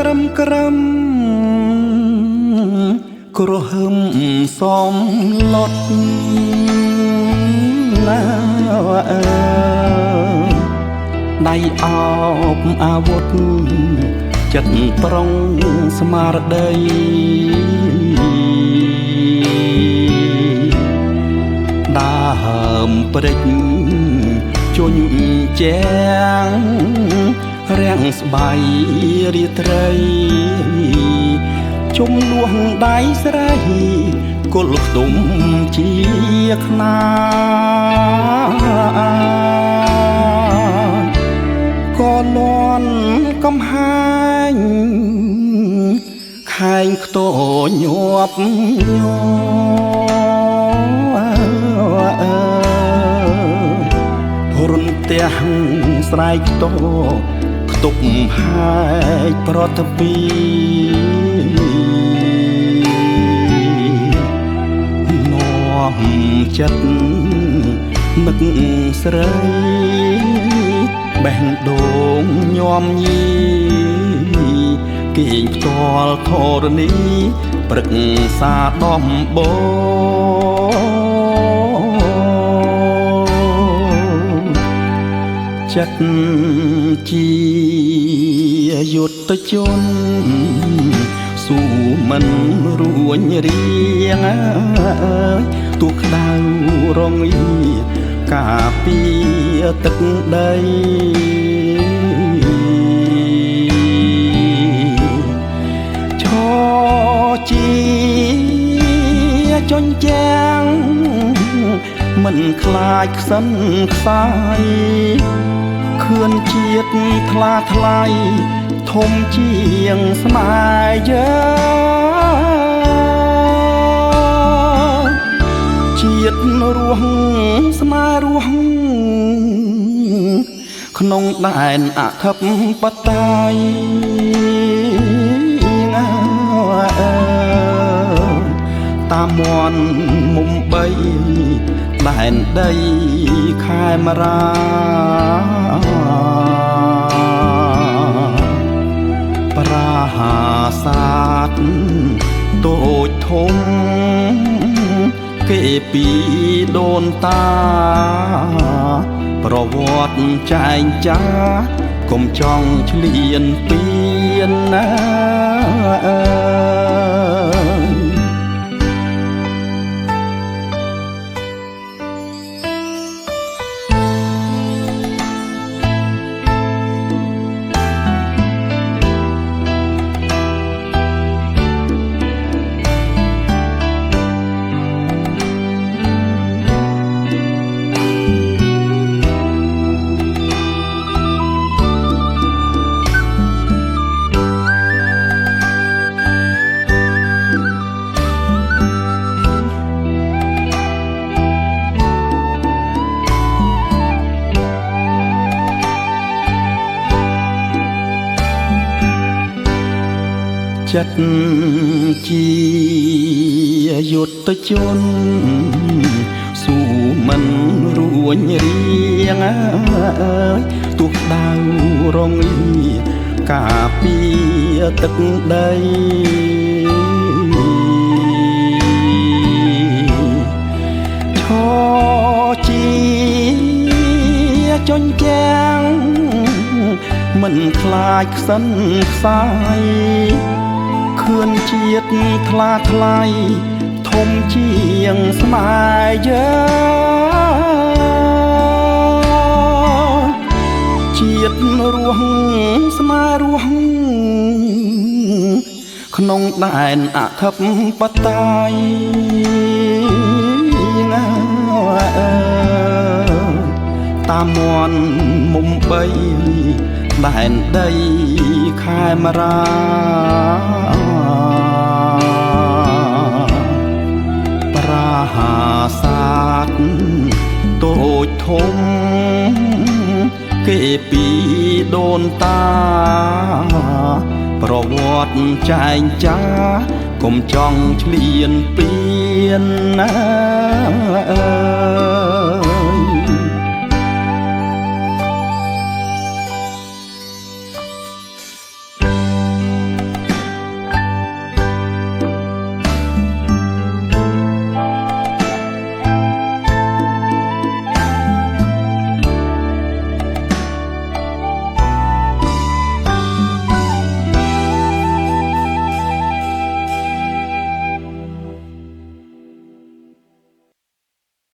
ក្រំក្រំគ្រហឹមសំឡុតណាដៃអោបអាវុធចិត្តប្រុងស្មារតីដើមព្រិចជញ្ជាំងរាំងស្បៃរាត្រីជុំលួងដៃស្រីគល់ខ្ទុំជាខ្នាក៏លន់កំហាញខែងខ្ទញាប់ញ័ររំទះស្រែកតខ្ទប់ហាយប្រតពីនាំចិត្តនឹកស្រីបេះដូងញោមញីគេងផ្ទាល់ធរណីព្រឹកសាដំបងចិត្តជាយុទ្ធជនស៊ូមិនរួញរៀងទោះក្តៅរងាការពារទឹកដីឈរជាជញ្ជាំងមិនខ្លាចខ្សិនខ្សាយខឿនជាតិថ្លាថ្លៃធំជាងស្នេហ៍យើងជាតិរស់ស្នេហ៍រស់ក្នុងដែនអធិបតេយ្យតាមមន់មុំបីដែនដីខេមរាប្រាសាទតូចធំគេពីដូនតាប្រវត្តិចែងចាកុំចង់ឆ្លៀនពៀនណាចិត្តជាយុទ្ធជនស៊ូមិនរួញរៀងទោះក្តៅរងាការពារទឹកដីឈរជាជញ្ជាំងមិនខ្លាចខ្សិនខ្សាយខឿនជាតិថ្លាថ្លៃធំជាងស្នេហ៍យើងជាតិរស់ស្នេហ៍រស់ក្នុងដែនអធិបតេយ្យតាមមន់មុំបីដែនដីខេមរាប្រាសាទតូចធំគេពីដូនតាប្រវត្តិចែងចាកុំចង់ឆ្លៀនពៀនណា